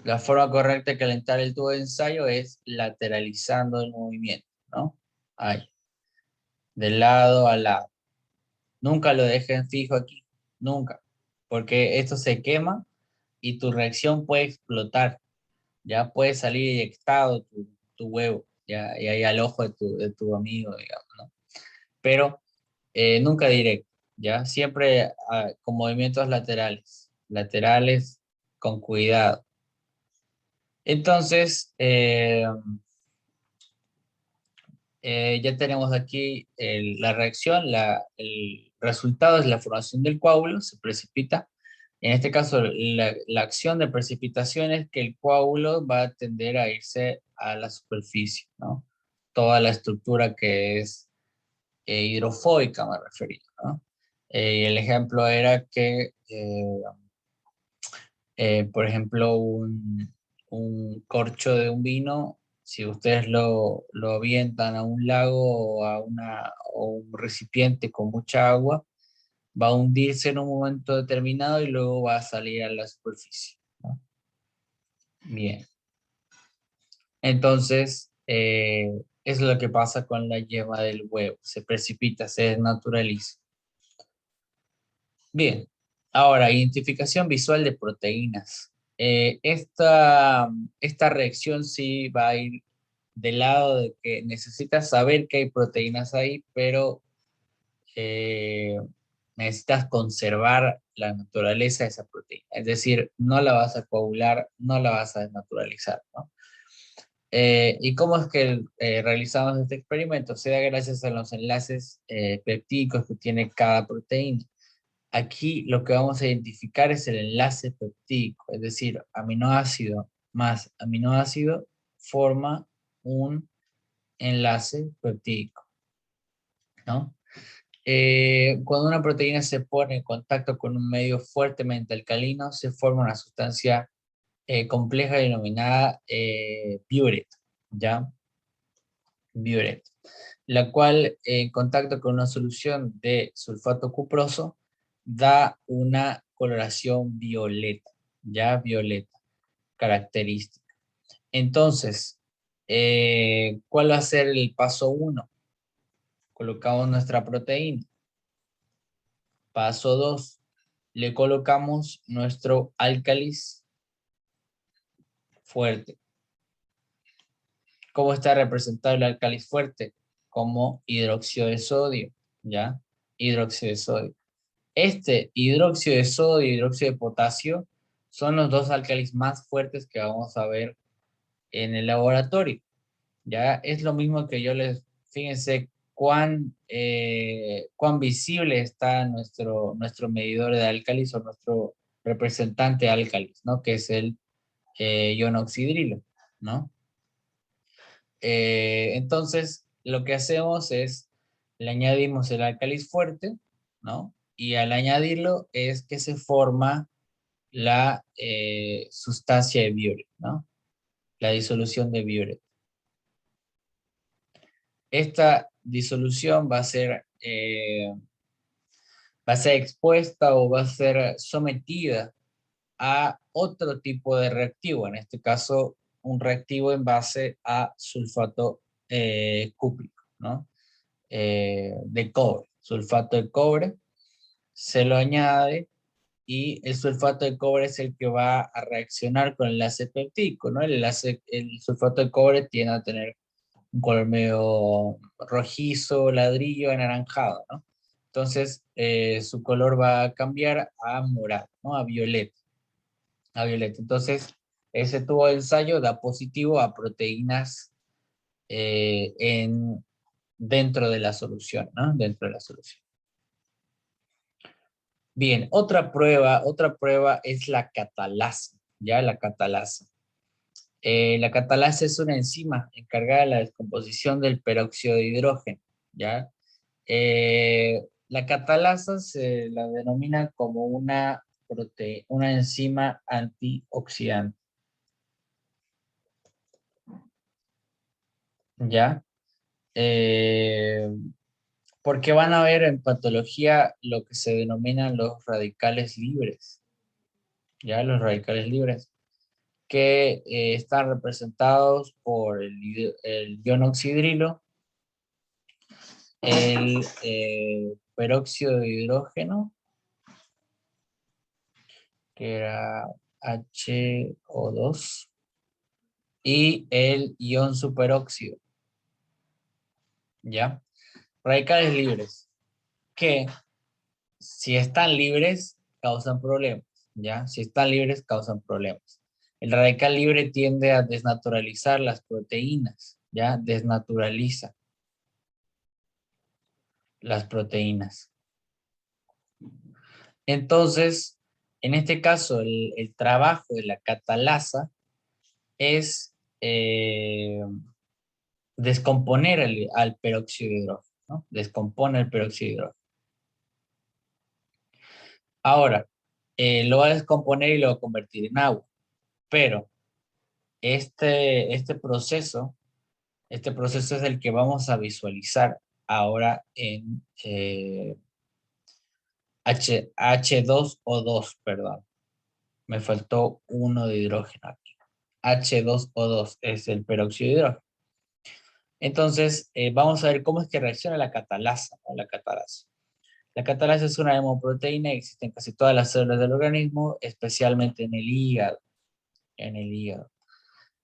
La forma correcta de calentar el tubo de ensayo es lateralizando el movimiento, ¿no? Ahí, de lado a lado. Nunca lo dejen fijo aquí, nunca, porque esto se quema y tu reacción puede explotar, ya puede salir eyectado tu huevo, ya, y ahí al ojo de tu amigo, digamos, ¿no? Pero nunca directo, ya, siempre con movimientos laterales, laterales con cuidado. Entonces, ya tenemos aquí la reacción, el resultado es la formación del coágulo, se precipita. En este caso, la acción de precipitación es que el coágulo va a tender a irse a la superficie, ¿no? Toda la estructura que es hidrofóbica, me refería, ¿no? El ejemplo era que, por ejemplo, un corcho de un vino, si ustedes lo avientan a un lago o un recipiente con mucha agua, va a hundirse en un momento determinado y luego va a salir a la superficie, ¿no? Bien. Entonces, es lo que pasa con la yema del huevo. Se precipita, se desnaturaliza. Bien. Ahora, identificación visual de proteínas. Esta reacción sí va a ir del lado de que necesitas saber que hay proteínas ahí, pero eh, necesitas conservar la naturaleza de esa proteína. Es decir, no la vas a coagular, no la vas a desnaturalizar, ¿no? ¿Y cómo es que realizamos este experimento? Se da gracias a los enlaces peptídicos que tiene cada proteína. Aquí lo que vamos a identificar es el enlace peptídico, es decir, aminoácido más aminoácido forma un enlace peptídico, ¿no? Cuando una proteína se pone en contacto con un medio fuertemente alcalino, se forma una sustancia compleja denominada biuret, ¿ya? Biuret, la cual en contacto con una solución de sulfato cuproso da una coloración violeta, ya violeta, característica. Entonces, ¿cuál va a ser el paso 1? Colocamos nuestra proteína. Paso 2, le colocamos nuestro álcalis fuerte. ¿Cómo está representado el álcalis fuerte? Como hidróxido de sodio, ¿ya? Hidróxido de sodio. Este hidróxido de sodio y hidróxido de potasio son los dos álcalis más fuertes que vamos a ver en el laboratorio. Ya es lo mismo que yo les, fíjense cuán visible está nuestro medidor de álcalis o nuestro representante álcalis, ¿no? Que es el ionoxidrilo, ¿no? Entonces, lo que hacemos es, le añadimos el álcalis fuerte, ¿no? Y al añadirlo es que se forma la sustancia de Biuret, ¿no? La disolución de Biuret. Esta disolución va a ser expuesta o va a ser sometida a otro tipo de reactivo, en este caso un reactivo en base a sulfato cúprico, ¿no? De cobre, sulfato de cobre, se lo añade y el sulfato de cobre es el que va a reaccionar con el enlace peptídico, ¿no? El sulfato de cobre tiende a tener un color medio rojizo, ladrillo, anaranjado, ¿no? Entonces, su color va a cambiar a morado, ¿no? A violeta, a violeta. Entonces, ese tubo de ensayo da positivo a proteínas dentro de la solución, ¿no? Dentro de la solución. Bien, otra prueba es la catalasa, ¿ya? La catalasa. La catalasa es una enzima encargada de la descomposición del peróxido de hidrógeno, ¿ya? La catalasa se la denomina como una enzima antioxidante, ¿ya? Eh, Porque van a ver en patología lo que se denominan los radicales libres, ¿ya? Los radicales libres. que están representados por el ion oxidrilo, el peróxido de hidrógeno, que era HO2, y el ion superóxido, ¿ya? Radicales libres, que si están libres, causan problemas, ¿ya? Si están libres, causan problemas. El radical libre tiende a desnaturalizar las proteínas, ¿ya? Desnaturaliza las proteínas. Entonces, en este caso, el trabajo de la catalasa es descomponer al peróxido de hidrógeno, ¿no? Descompone el peróxido de hidrógeno. Ahora, lo va a descomponer y lo va a convertir en agua, pero este proceso es el que vamos a visualizar ahora en H2O2, perdón. Me faltó uno de hidrógeno aquí. H2O2 es el peróxido de hidrógeno. Entonces, vamos a ver cómo es que reacciona la catalasa o la catalasa. La catalasa es una hemoproteína que existe en casi todas las células del organismo, especialmente en el hígado. En el hígado.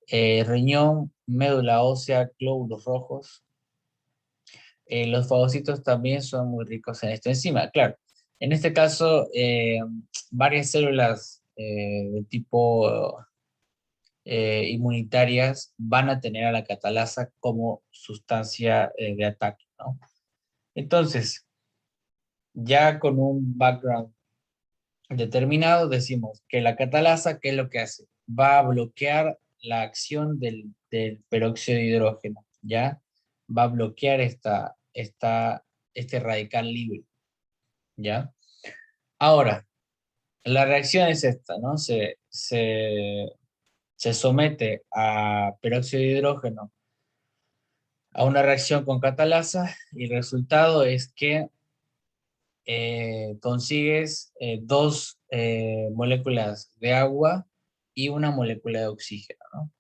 Riñón, médula ósea, glóbulos rojos. Los fagocitos también son muy ricos en esta enzima. Claro, en este caso, varias células de tipo inmunitarias van a tener a la catalasa como sustancia de ataque, ¿no? Entonces, ya con un background determinado, decimos que la catalasa, ¿qué es lo que hace? Va a bloquear la acción del peróxido de hidrógeno, ¿ya? Va a bloquear este radical libre, ¿ya? Ahora, la reacción es esta, ¿no? Se somete a peróxido de hidrógeno a una reacción con catalasa y el resultado es que consigues dos moléculas de agua y una molécula de oxígeno, ¿no?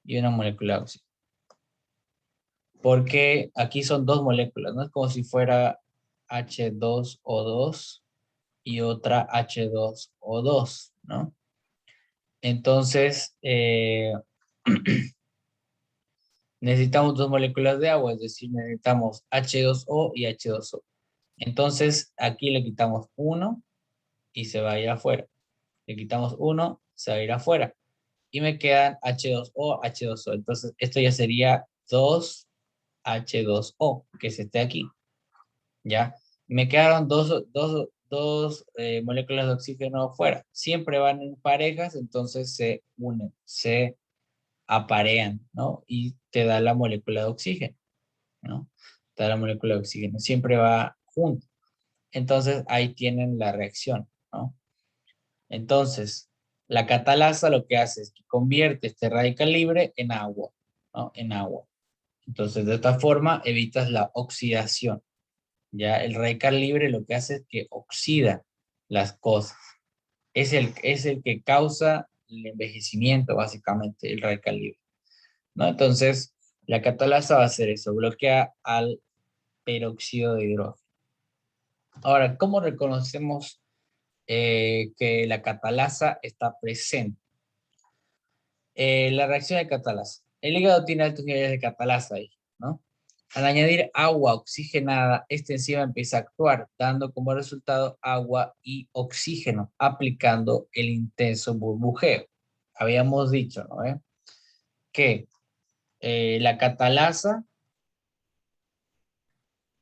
Y una molécula de oxígeno. Porque aquí son dos moléculas, ¿no? Es como si fuera H2O2 y otra H2O2, ¿no? Entonces, necesitamos dos moléculas de agua, es decir, necesitamos H2O y H2O. Entonces, aquí le quitamos uno y se va a ir afuera. Le quitamos uno, se va a ir afuera. Y me quedan H2O, H2O. Entonces, esto ya sería 2H2O, que es este aquí. ¿Ya? Me quedaron dos moléculas de oxígeno fuera. Siempre van en parejas, entonces se unen, se aparean, ¿no? Y te da la molécula de oxígeno, ¿no? Te da la molécula de oxígeno. Siempre va junto. Entonces, ahí tienen la reacción, ¿no? Entonces, la catalasa lo que hace es que convierte este radical libre en agua, ¿no? En agua. Entonces, de esta forma evitas la oxidación. Ya el radical libre lo que hace es que oxida las cosas. Es el que causa el envejecimiento, básicamente, el radical libre, ¿no? Entonces, la catalasa va a hacer eso, bloquea al peróxido de hidrógeno. Ahora, ¿cómo reconocemos que la catalasa está presente? La reacción de catalasa. El hígado tiene altos niveles de catalasa ahí, ¿no? Al añadir agua oxigenada, esta enzima empieza a actuar, dando como resultado agua y oxígeno, aplicando el intenso burbujeo. Habíamos dicho, ¿no? Que la catalasa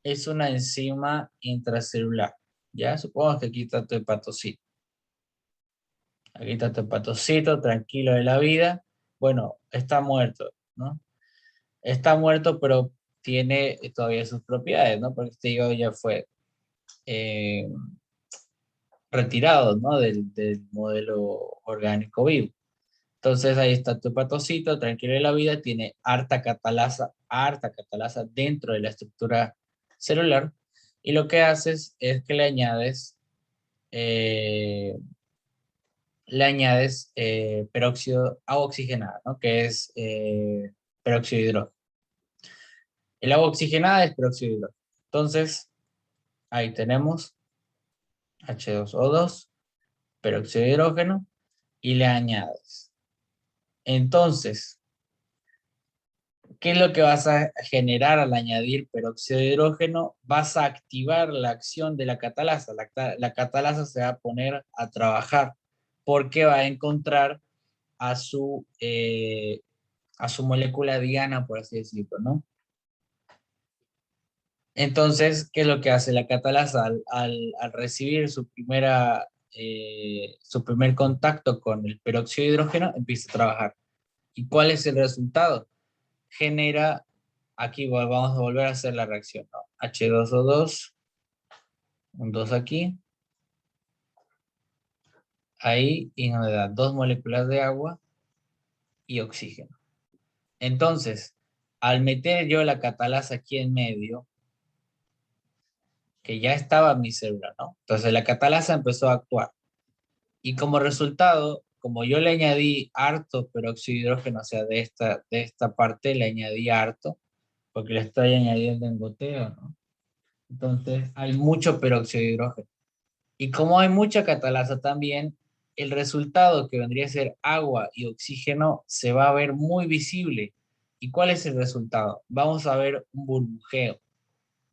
es una enzima intracelular, ¿ya? Supongamos que aquí está tu hepatocito. Aquí está tu hepatocito, tranquilo de la vida. Bueno, está muerto, ¿no? Está muerto, pero tiene todavía sus propiedades, ¿no? Porque este hígado ya fue eh, retirado, ¿no? Del modelo orgánico vivo. Entonces ahí está tu hepatocito, tranquilo de la vida, tiene harta catalasa dentro de la estructura celular. Y lo que haces es que le añades le añades peróxido, agua oxigenada, ¿no? Que es peróxido de hidrógeno. El agua oxigenada es peróxido de hidrógeno. Entonces, ahí tenemos H2O2, peróxido de hidrógeno, y le añades. Entonces, ¿qué es lo que vas a generar al añadir peróxido de hidrógeno? Vas a activar la acción de la catalasa. La catalasa se va a poner a trabajar porque va a encontrar a su molécula diana, por así decirlo, ¿no? Entonces, ¿qué es lo que hace la catalasa al recibir su primer contacto con el peróxido de hidrógeno? Empieza a trabajar. ¿Y cuál es el resultado? Genera, aquí vamos a volver a hacer la reacción, ¿no? H2O2, un 2 aquí, ahí, y nos da dos moléculas de agua y oxígeno. Entonces, al meter yo la catalasa aquí en medio, que ya estaba en mi célula, ¿no? Entonces la catalasa empezó a actuar. Y como resultado, como yo le añadí harto peróxido de hidrógeno, o sea, de esta parte le añadí harto, porque le estoy añadiendo en goteo, ¿no? Entonces hay mucho peróxido de hidrógeno. Y como hay mucha catalasa también, el resultado que vendría a ser agua y oxígeno se va a ver muy visible. ¿Y cuál es el resultado? Vamos a ver un burbujeo,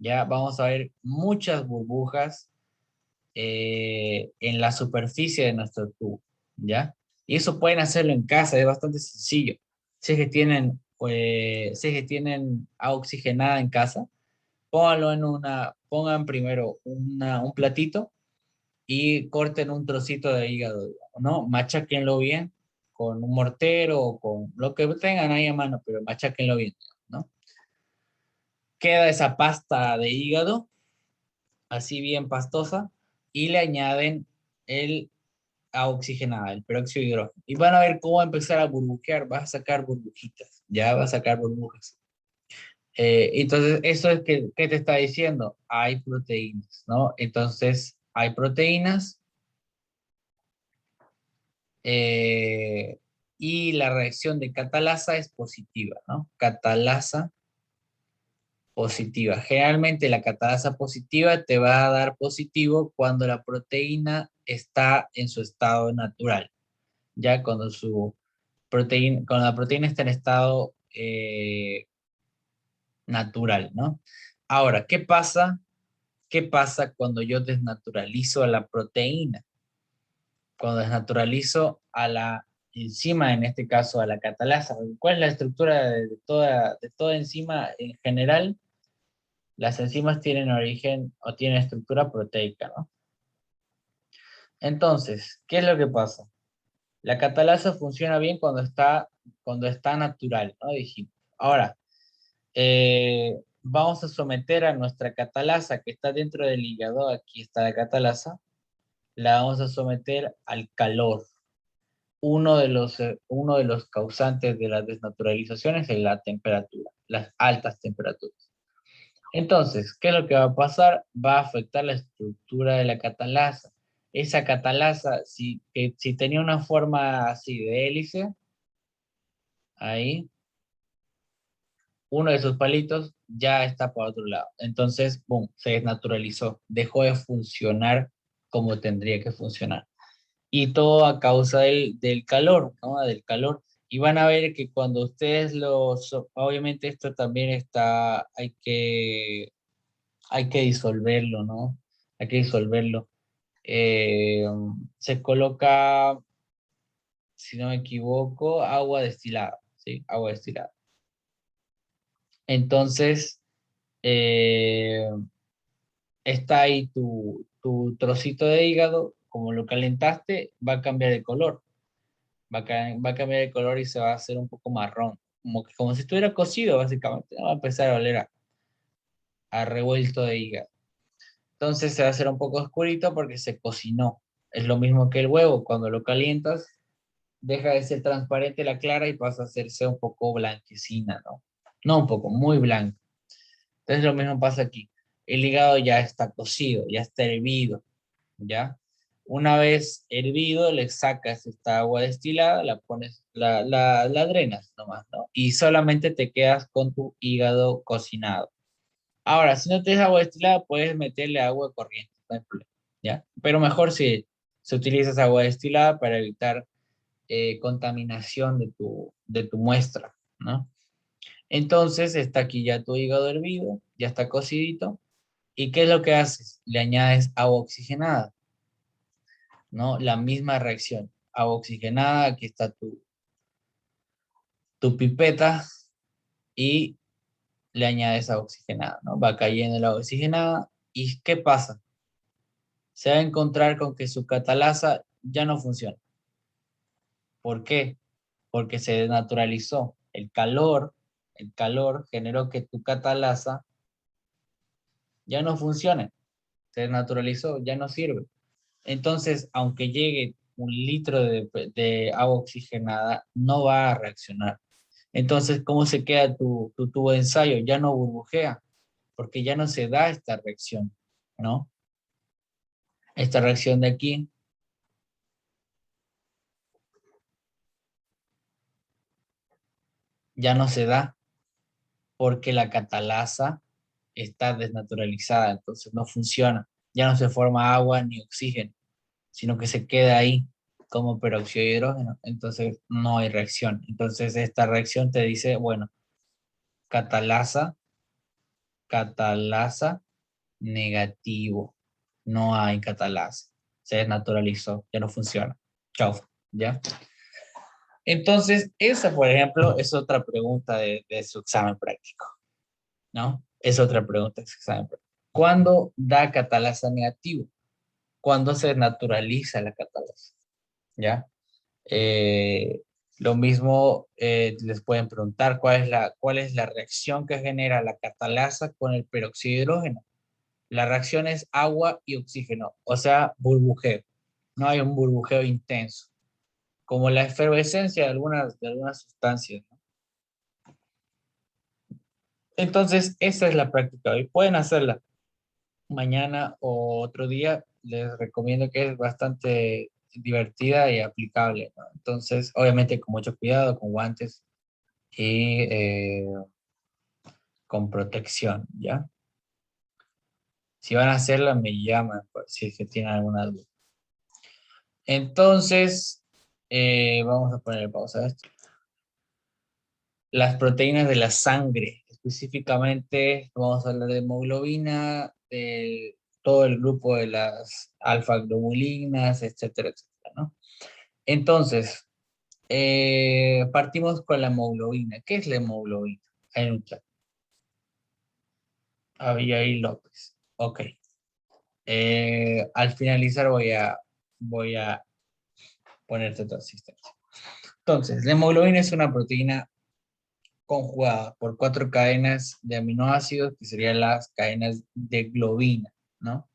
¿ya? Vamos a ver muchas burbujas en la superficie de nuestro tubo, ¿ya? Y eso pueden hacerlo en casa, es bastante sencillo. Si es que tienen agua oxigenada en casa, pongan primero un platito y corten un trocito de hígado, digamos, ¿no? Macháquenlo bien con un mortero o con lo que tengan ahí a mano, pero macháquenlo bien, ¿no? Queda esa pasta de hígado, así bien pastosa, y le añaden el agua oxigenada, el peróxido de hidrógeno. Y van a ver cómo va a empezar a burbujear, va a sacar burbujitas, ya va a sacar burbujas. Entonces, eso es que, ¿qué te está diciendo? Hay proteínas, ¿no? Entonces, hay proteínas eh, y la reacción de catalasa es positiva, ¿no? Catalasa positiva. Generalmente la catalasa positiva te va a dar positivo cuando la proteína está en su estado natural, ya cuando la proteína está en estado natural, ¿no? Ahora, ¿qué pasa? ¿Qué pasa cuando yo desnaturalizo a la proteína? Cuando desnaturalizo a la enzima, en este caso a la catalasa. ¿Cuál es la estructura de toda enzima en general? Las enzimas tienen origen o tienen estructura proteica, ¿no? Entonces, ¿qué es lo que pasa? La catalasa funciona bien cuando está natural, ¿no? Dijimos. Ahora, vamos a someter a nuestra catalasa que está dentro del hígado, aquí está la catalasa, la vamos a someter al calor. Uno de los causantes de las desnaturalizaciones es la temperatura, las altas temperaturas. Entonces, ¿qué es lo que va a pasar? Va a afectar la estructura de la catalasa. Esa catalasa, si tenía una forma así de hélice, ahí, uno de sus palitos ya está por otro lado. Entonces, boom, se desnaturalizó, dejó de funcionar como tendría que funcionar. Y todo a causa del calor, ¿no? Del calor. Y van a ver que cuando ustedes obviamente esto también hay que disolverlo, ¿no? Hay que disolverlo. Eh, Se coloca, si no me equivoco, agua destilada, ¿sí? Agua destilada. Entonces, eh, está ahí tu trocito de hígado, como lo calentaste, va a cambiar de color. Va a cambiar de color y se va a hacer un poco marrón. Como si estuviera cocido, básicamente. Va a empezar a oler a revuelto de hígado. Entonces se va a hacer un poco oscurito porque se cocinó. Es lo mismo que el huevo. Cuando lo calientas, deja de ser transparente la clara y pasa a hacerse un poco blanquecina, ¿no? No un poco, muy blanco. Entonces lo mismo pasa aquí. El hígado ya está cocido, ya está hervido, ¿ya? Una vez hervido, le sacas esta agua destilada, la pones, la drenas nomás, ¿no? Y solamente te quedas con tu hígado cocinado. Ahora, si no tienes agua destilada, puedes meterle agua corriente, no hay problema, ¿ya? Pero mejor si se utiliza esa agua destilada para evitar contaminación de tu muestra, ¿no? Entonces está aquí ya tu hígado hervido, ya está cocidito. ¿Y qué es lo que haces? Le añades agua oxigenada, ¿no? La misma reacción. Agua oxigenada, aquí está tu pipeta y le añades agua oxigenada, ¿no? Va cayendo el agua oxigenada. ¿Y qué pasa? Se va a encontrar con que su catalasa ya no funciona. ¿Por qué? Porque se desnaturalizó. El calor generó que tu catalasa ya no funcione. Se desnaturalizó, ya no sirve. Entonces, aunque llegue un litro de agua oxigenada, no va a reaccionar. Entonces, ¿cómo se queda tu tubo de ensayo? Ya no burbujea, porque ya no se da esta reacción, ¿no? Esta reacción de aquí ya no se da porque la catalasa está desnaturalizada, entonces no funciona. Ya no se forma agua ni oxígeno, sino que se queda ahí como peróxido de hidrógeno, entonces no hay reacción. Entonces esta reacción te dice, bueno, catalasa, catalasa, negativo. No hay catalasa. Se desnaturalizó, ya no funciona. Chao, ¿ya? Entonces, esa, por ejemplo, es otra pregunta de su examen práctico, ¿no? Es otra pregunta de su examen práctico. ¿Cuándo da catalasa negativo? ¿Cuándo se naturaliza la catalasa? ¿Ya? Eh, lo mismo les pueden preguntar cuál es la reacción que genera la catalasa con el peróxido de hidrógeno. La reacción es agua y oxígeno, o sea, burbujeo. No hay un burbujeo intenso, como la efervescencia de algunas sustancias, ¿no? Entonces, esa es la práctica hoy. Pueden hacerla mañana o otro día. Les recomiendo que es bastante divertida y aplicable, ¿no? Entonces, obviamente con mucho cuidado, con guantes y con protección, ¿ya? Si van a hacerla, me llaman si es que tienen alguna duda. Entonces, vamos a poner pausa a esto. Las proteínas de la sangre, específicamente vamos a hablar de hemoglobina, de todo el grupo de las alfa-globulinas, etcétera, etcétera, ¿no? Entonces, partimos con la hemoglobina. ¿Qué es la hemoglobina? En un chat. Abigail López. Ok. Al finalizar voy a ponerte tu asistencia. Entonces, la hemoglobina es una proteína conjugada por 4 cadenas de aminoácidos, que serían las cadenas de globina, ¿no?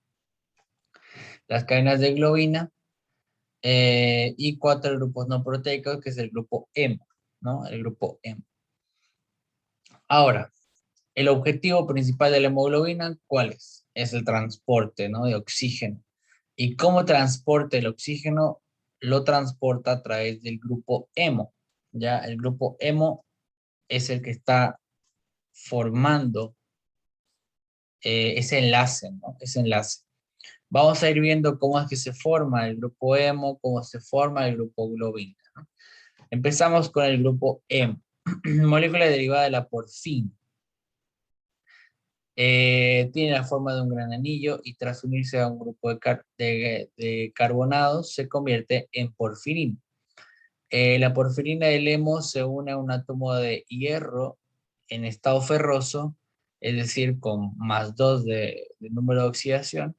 Las cadenas de globina y 4 grupos no proteicos, que es el grupo hemo, ¿no? El grupo hemo. Ahora, el objetivo principal de la hemoglobina, ¿cuál es? Es el transporte, ¿no? De oxígeno. ¿Y cómo transporta el oxígeno? Lo transporta a través del grupo hemo, ¿ya? El grupo hemo es el que está formando ese enlace, ¿no? Ese enlace. Vamos a ir viendo cómo es que se forma el grupo hemo, cómo se forma el grupo globina, ¿no? Empezamos con el grupo hemo, molécula derivada de la porfina. Tiene la forma de un gran anillo y tras unirse a un grupo de carbonados se convierte en porfirina. La porfirina del hemo se une a un átomo de hierro en estado ferroso, es decir, con +2 de número de oxidación,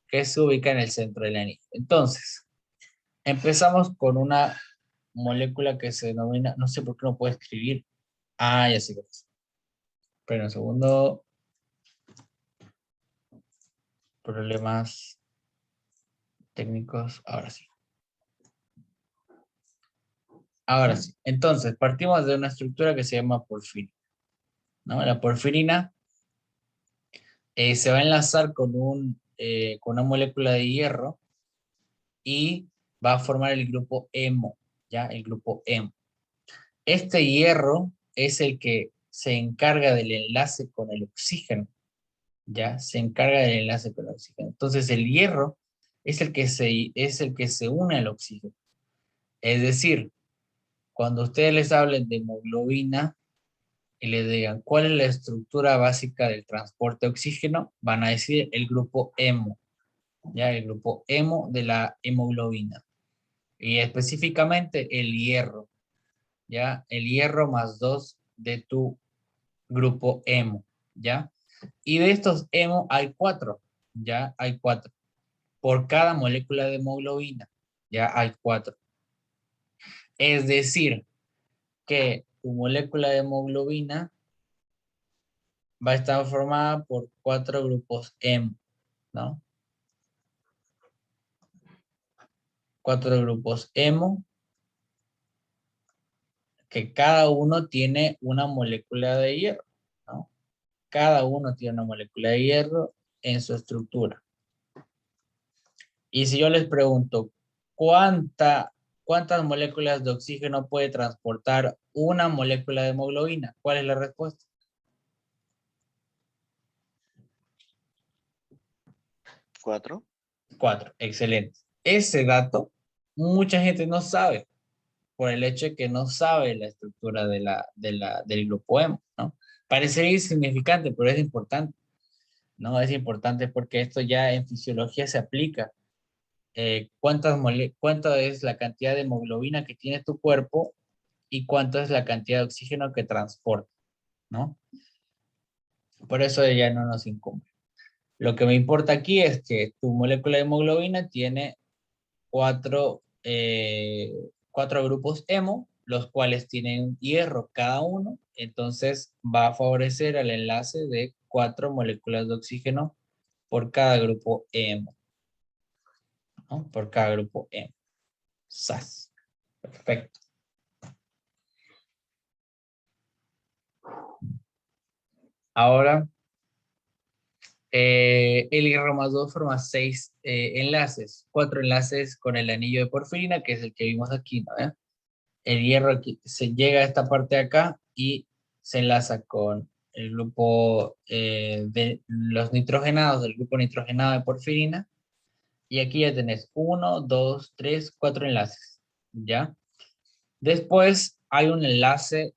que se ubica en el centro del anillo. Entonces, empezamos con una molécula que se denomina, no sé por qué no puedo escribir. Ah, ya sé qué es. Espera un segundo. Problemas técnicos. Ahora sí. Ahora sí. Entonces, partimos de una estructura que se llama porfirina, ¿no? La porfirina se va a enlazar con una molécula de hierro y va a formar el grupo hemo, ¿ya? El grupo hemo. Este hierro es el que se encarga del enlace con el oxígeno, ¿ya? Se encarga del enlace con el oxígeno. Entonces el hierro es el que se une al oxígeno. Es decir, cuando ustedes les hablen de hemoglobina y les digan cuál es la estructura básica del transporte de oxígeno, van a decir el grupo hemo, ¿ya? El grupo hemo de la hemoglobina. Y específicamente el hierro, ¿ya? El hierro más 2 de tu grupo hemo, ¿ya? Y de estos hemo hay 4, ¿ya? Hay 4. Por cada molécula de hemoglobina, ¿ya? Hay 4. Es decir, que tu molécula de hemoglobina va a estar formada por 4 grupos hemo, ¿no? 4 grupos hemo, que cada uno tiene una molécula de hierro, ¿no? Cada uno tiene una molécula de hierro en su estructura. Y si yo les pregunto, ¿cuántas moléculas de oxígeno puede transportar una molécula de hemoglobina? ¿Cuál es la respuesta? 4. 4, excelente. Ese dato mucha gente no sabe por el hecho de que no sabe la estructura del grupo hemo, ¿no? Parecería insignificante, pero es importante, ¿no? Es importante porque esto ya en fisiología se aplica. ¿Cuánto es la cantidad de hemoglobina que tiene tu cuerpo y cuánto es la cantidad de oxígeno que transporta, ¿no? Por eso ya no nos incumbe. Lo que me importa aquí es que tu molécula de hemoglobina tiene 4, 4 grupos hemo, los cuales tienen hierro cada uno, entonces va a favorecer al enlace de 4 moléculas de oxígeno por cada grupo hemo, ¿no? Por cada grupo hemo. ¡Sas! Perfecto. Ahora, el hierro más 2 forma 6 enlaces, 4 enlaces con el anillo de porfirina, que es el que vimos aquí, ¿no? El hierro aquí se llega a esta parte de acá y se enlaza con el grupo de los nitrogenados, del grupo nitrogenado de porfirina, y aquí ya tenés 1, 2, 3, 4 enlaces, ¿ya? Después hay un enlace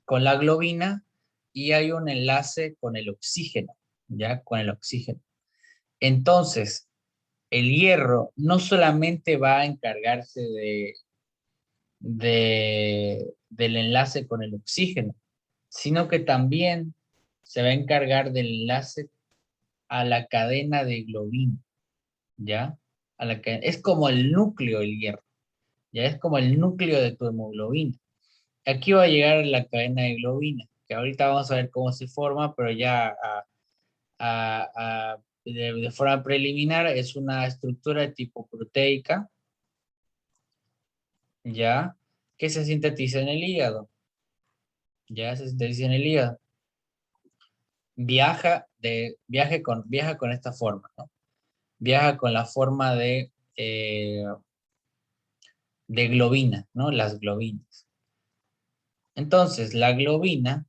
con la globina y hay un enlace con el oxígeno, ¿ya? Con el oxígeno. Entonces, el hierro no solamente va a encargarse del enlace con el oxígeno, sino que también se va a encargar del enlace a la cadena de globina, ¿ya? Es como el núcleo del hierro, ya es como el núcleo de tu hemoglobina. Aquí va a llegar la cadena de globina, que ahorita vamos a ver cómo se forma, pero ya de forma preliminar es una estructura de tipo proteica, ya, que se sintetiza en el hígado, ya se sintetiza en el hígado. Viaja con esta forma, ¿no? Viaja con la forma de globina, ¿no? Las globinas. Entonces, la globina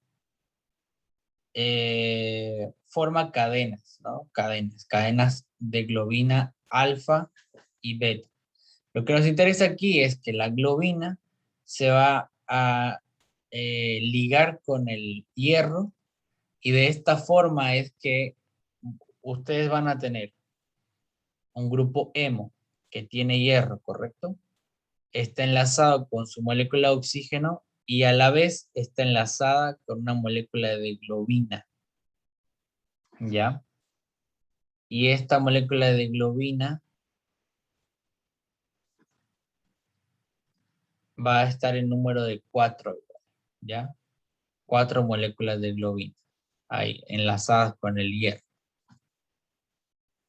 forma cadenas, ¿no? Cadenas de globina alfa y beta. Lo que nos interesa aquí es que la globina se va a ligar con el hierro y de esta forma es que ustedes van a tener un grupo hemo que tiene hierro, ¿correcto? Está enlazado con su molécula de oxígeno y a la vez está enlazada con una molécula de globina, ¿ya? Y esta molécula de globina va a estar en número de 4, ¿ya? 4 moléculas de globina, ahí, enlazadas con el hierro,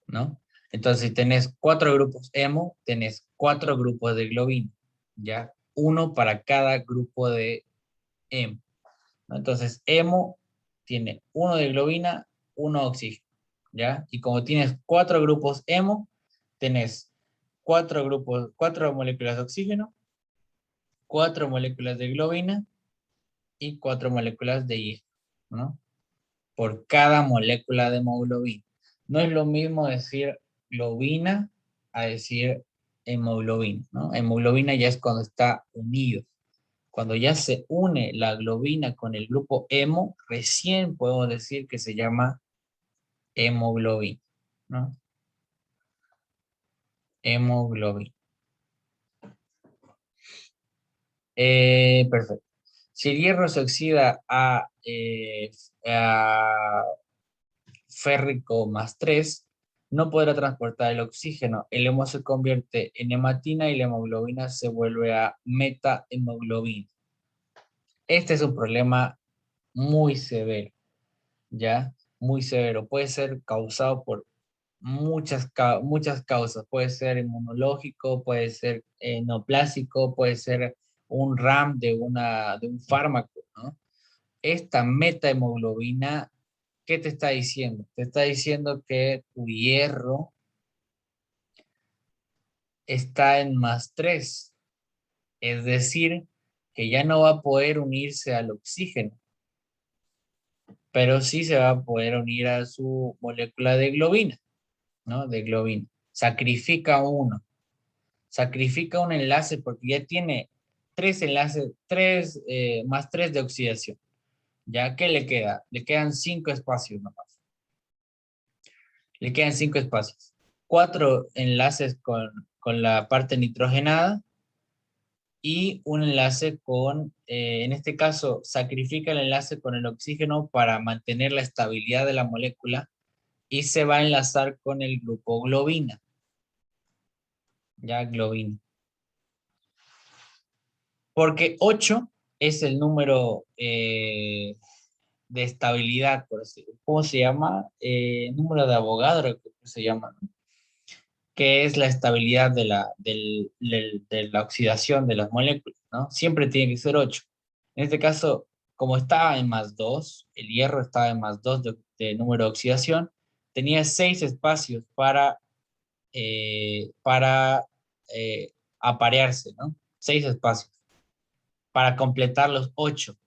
¿no? Entonces, si tenés 4 grupos hemo, tenés 4 grupos de globina, ¿ya? Uno para cada grupo de hemo, ¿no? Entonces, hemo tiene uno de globina, uno de oxígeno, ¿ya? Y como tienes 4 grupos hemo, tenés 4 moléculas de oxígeno, 4 moléculas de globina y 4 moléculas de hierro, ¿no? Por cada molécula de hemoglobina. No es lo mismo decir globina a decir hemoglobina, ¿no? Hemoglobina ya es cuando está unido. Cuando ya se une la globina con el grupo hemo, recién podemos decir que se llama hemoglobina, ¿no? Hemoglobina. Perfecto. Si el hierro se oxida a férrico más 3, no podrá transportar el oxígeno. El hemo se convierte en hematina y la hemoglobina se vuelve a metahemoglobina. Este es un problema muy severo, ¿ya? Muy severo. Puede ser causado por muchas causas. Puede ser inmunológico, puede ser neoplásico, puede ser un RAM de un fármaco, ¿no? Esta metahemoglobina, ¿qué te está diciendo? Te está diciendo que tu hierro está en más 3, es decir, que ya no va a poder unirse al oxígeno, pero sí se va a poder unir a su molécula de globina, ¿no? De globina. Sacrifica un enlace porque ya tiene 3 enlaces, 3 más 3 de oxidación. ¿Ya qué le queda? Le quedan 5 espacios nomás. Le quedan 5 espacios. 4 enlaces con la parte nitrogenada y un enlace en este caso, sacrifica el enlace con el oxígeno para mantener la estabilidad de la molécula y se va a enlazar con el grupo globina. Ya, globina. Porque 8 es el número de estabilidad, por así decirlo. ¿Cómo se llama? Número de Avogadro, creo que se llama, ¿no? Que es la estabilidad de la oxidación de las moléculas, ¿no? Siempre tiene que ser 8. En este caso, como estaba en más 2, el hierro estaba en más 2 de número de oxidación, tenía 6 espacios para aparearse, ¿no? 6 espacios para completar los 8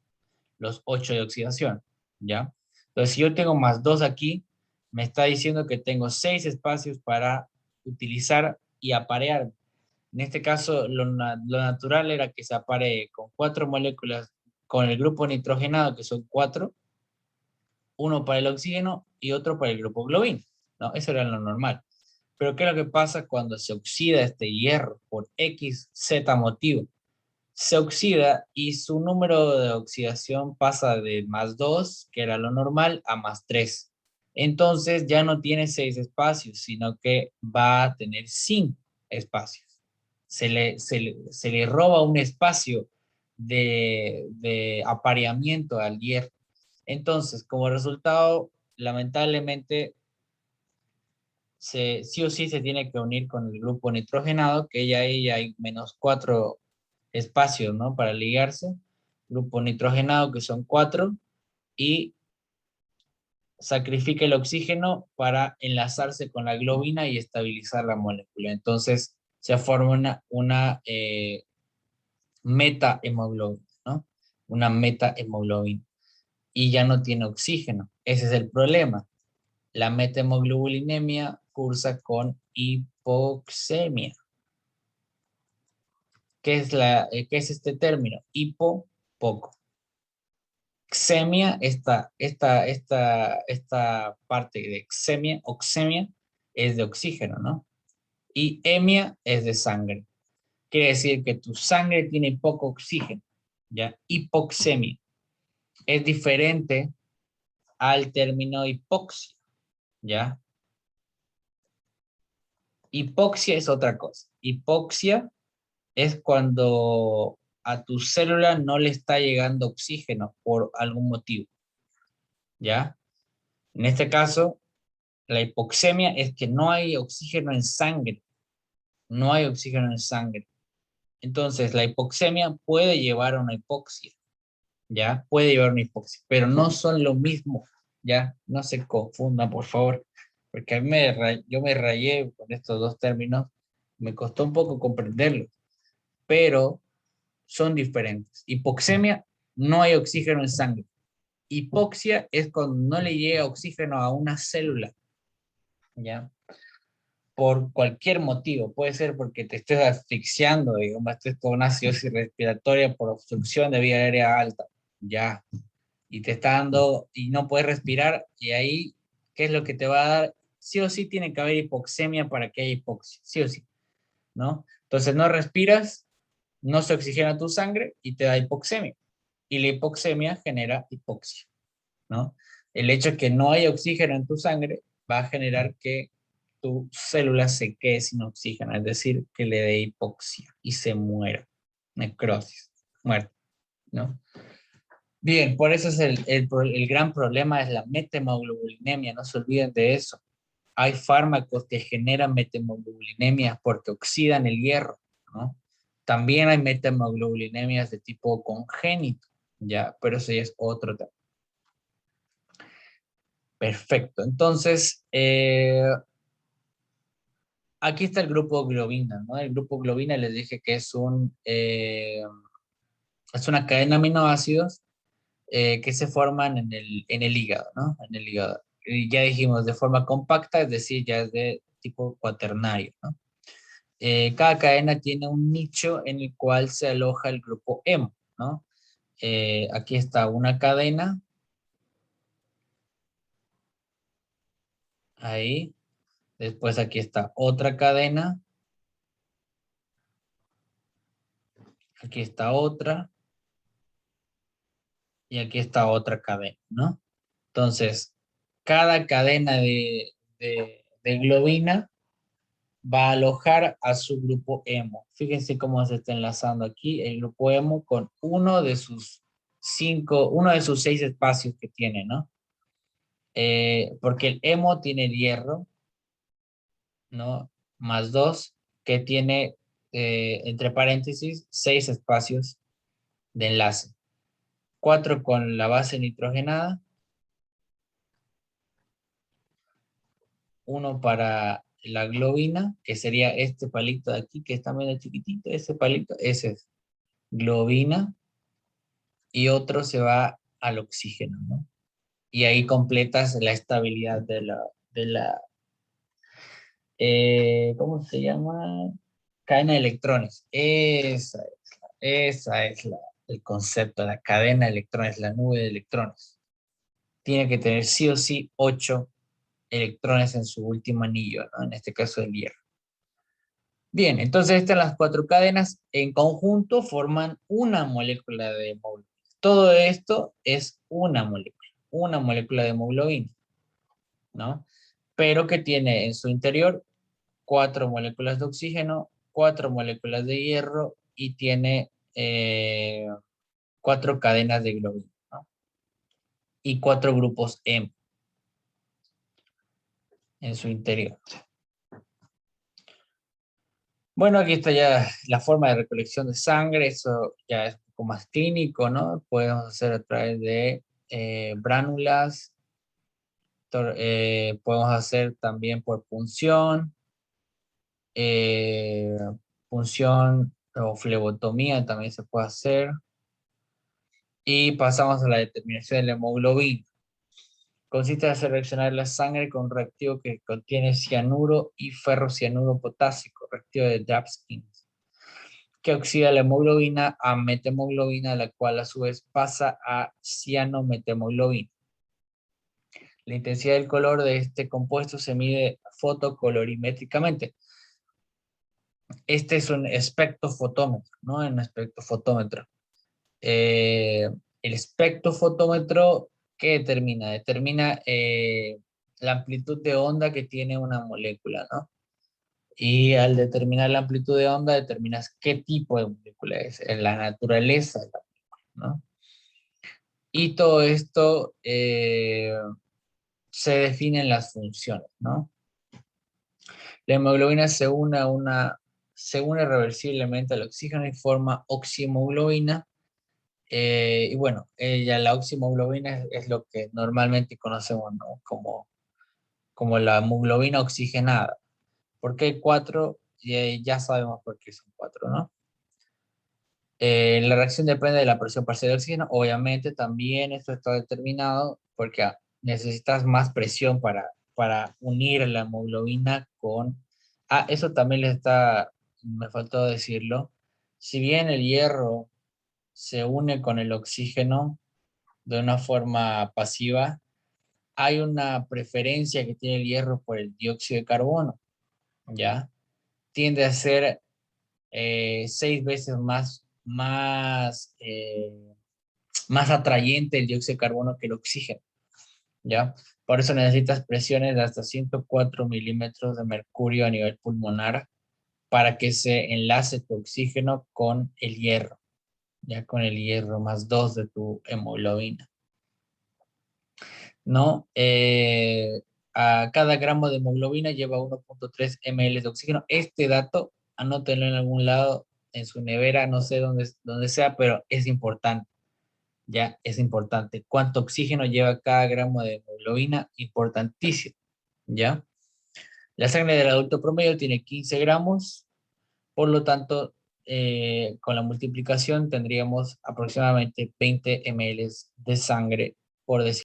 de oxidación, ¿ya? Entonces, si yo tengo más 2 aquí, me está diciendo que tengo 6 espacios para utilizar y aparear. En este caso, lo natural era que se aparee con 4 moléculas con el grupo nitrogenado, que son 4, uno para el oxígeno y otro para el grupo globina, ¿no? Eso era lo normal. Pero ¿qué es lo que pasa cuando se oxida este hierro por X, Z motivo? Se oxida y su número de oxidación pasa de más 2, que era lo normal, a más 3. Entonces ya no tiene 6 espacios, sino que va a tener 5 espacios. Se le roba un espacio de apareamiento al hierro. Entonces, como resultado, lamentablemente, sí o sí se tiene que unir con el grupo nitrogenado, que ya ahí hay menos 4 espacios, ¿no? Para ligarse. Grupo nitrogenado, que son 4, y sacrifica el oxígeno para enlazarse con la globina y estabilizar la molécula. Entonces se forma una metahemoglobina, ¿no? Una metahemoglobina. Y ya no tiene oxígeno. Ese es el problema. La metamoglobulinemia cursa con hipoxemia. ¿Qué es este término? Hipo, poco. Xemia, esta parte de xemia, oxemia, es de oxígeno, ¿no? Y hemia es de sangre. Quiere decir que tu sangre tiene poco oxígeno, ¿ya? Hipoxemia. Es diferente al término hipoxia, ¿ya? Hipoxia es otra cosa. Hipoxia es cuando a tu célula no le está llegando oxígeno por algún motivo, ¿ya? En este caso, la hipoxemia es que no hay oxígeno en sangre, no hay oxígeno en sangre. Entonces, la hipoxemia puede llevar a una hipoxia, ¿ya? Puede llevar a una hipoxia, pero no son lo mismo, ¿ya? No se confundan, por favor, porque yo me rayé con estos dos términos Me costó un poco comprenderlo, pero son diferentes. Hipoxemia, no hay oxígeno en sangre. Hipoxia es cuando no le llega oxígeno a una célula, ¿ya? Por cualquier motivo. Puede ser porque te estés asfixiando, digamos, estés con una acidosis respiratoria por obstrucción de vía aérea alta, ya. Y te está dando, y no puedes respirar, y ahí, ¿qué es lo que te va a dar? Sí o sí tiene que haber hipoxemia para que haya hipoxia, sí o sí, ¿no? Entonces no respiras, no se oxigena tu sangre y te da hipoxemia. Y la hipoxemia genera hipoxia, ¿no? El hecho de que no haya oxígeno en tu sangre va a generar que tu célula se quede sin oxígeno, es decir, que le dé hipoxia y se muera, necrosis, muerte, ¿no? Bien, por eso es el gran problema es la metemoglobulinemia, no se olviden de eso. Hay fármacos que generan metemoglobulinemias porque oxidan el hierro, ¿no? También hay metemoglobulinemias de tipo congénito, ya, pero eso ya es otro tema. Perfecto, entonces, aquí está el grupo globina, ¿no? El grupo globina les dije que es una cadena de aminoácidos que se forman en el hígado, ¿no? En el hígado. Y ya dijimos de forma compacta, es decir, ya es de tipo cuaternario, ¿no? Cada cadena tiene un nicho en el cual se aloja el grupo hemo, ¿no? Aquí está una cadena, ahí. Después aquí está otra cadena, aquí está otra, y aquí está otra cadena, ¿no? Entonces, cada cadena de globina va a alojar a su grupo hemo. Fíjense cómo se está enlazando aquí el grupo hemo con uno de sus 6 espacios que tiene, ¿no? Porque el hemo tiene el hierro, ¿no? Más 2, que tiene, entre paréntesis, 6 espacios de enlace. 4 con la base nitrogenada, uno para la globina, que sería este palito de aquí, que está medio chiquitito, ese palito, ese es globina, y otro se va al oxígeno, ¿no? Y ahí completas la estabilidad ¿cómo se llama? Cadena de electrones. Esa es el concepto, la cadena de electrones, la nube de electrones. Tiene que tener sí o sí 8 electrones en su último anillo, ¿no? En este caso el hierro. Bien, entonces estas las 4 cadenas en conjunto forman una molécula de hemoglobina. Todo esto es una molécula de hemoglobina, ¿no? Pero que tiene en su interior 4 moléculas de oxígeno, 4 moléculas de hierro y tiene 4 cadenas de globina, ¿no? Y 4 grupos hemo en su interior. Bueno, aquí está ya la forma de recolección de sangre, eso ya es un poco más clínico, ¿no? Podemos hacer a través de bránulas, podemos hacer también por punción, eh, punción o flebotomía también se puede hacer. Y pasamos a la determinación de la hemoglobina. Consiste en hacer reaccionar la sangre con un reactivo que contiene cianuro y ferrocianuro potásico, reactivo de Dapskin, que oxida la hemoglobina a metemoglobina, la cual a su vez pasa a cianometemoglobina. La intensidad del color de este compuesto se mide fotocolorimétricamente. Este es un espectrofotómetro, ¿no? Un espectrofotómetro. El espectrofotómetro, ¿qué determina? Determina la amplitud de onda que tiene una molécula, ¿no? Y al determinar la amplitud de onda, determinas qué tipo de molécula es, la naturaleza de la molécula, ¿no? Y todo esto se define en las funciones, ¿no? La hemoglobina se une reversiblemente al oxígeno y forma oxihemoglobina. Y bueno, ya la oxihemoglobina es lo que normalmente conocemos, ¿no? Como la hemoglobina oxigenada, porque hay 4 ya sabemos por qué son 4, ¿no? La reacción depende de la presión parcial de oxígeno. Obviamente también esto está determinado porque necesitas más presión para unir la hemoglobina con... Ah, eso también me faltó decirlo. Si bien el hierro se une con el oxígeno de una forma pasiva, hay una preferencia que tiene el hierro por el dióxido de carbono, ¿ya? Tiende a ser 6 veces más atrayente el dióxido de carbono que el oxígeno, ¿ya? Por eso necesitas presiones de hasta 104 milímetros de mercurio a nivel pulmonar para que se enlace tu oxígeno con el hierro, ya con el hierro más 2 de tu hemoglobina, ¿no? A cada gramo de hemoglobina lleva 1.3 ml de oxígeno. Este dato, anótenlo en algún lado, en su nevera, no sé dónde sea, pero es importante. Ya es importante. ¿Cuánto oxígeno lleva cada gramo de hemoglobina? Importantísimo, ¿ya? La sangre del adulto promedio tiene 15 gramos, por lo tanto, con la multiplicación tendríamos aproximadamente 20 ml de sangre por decir.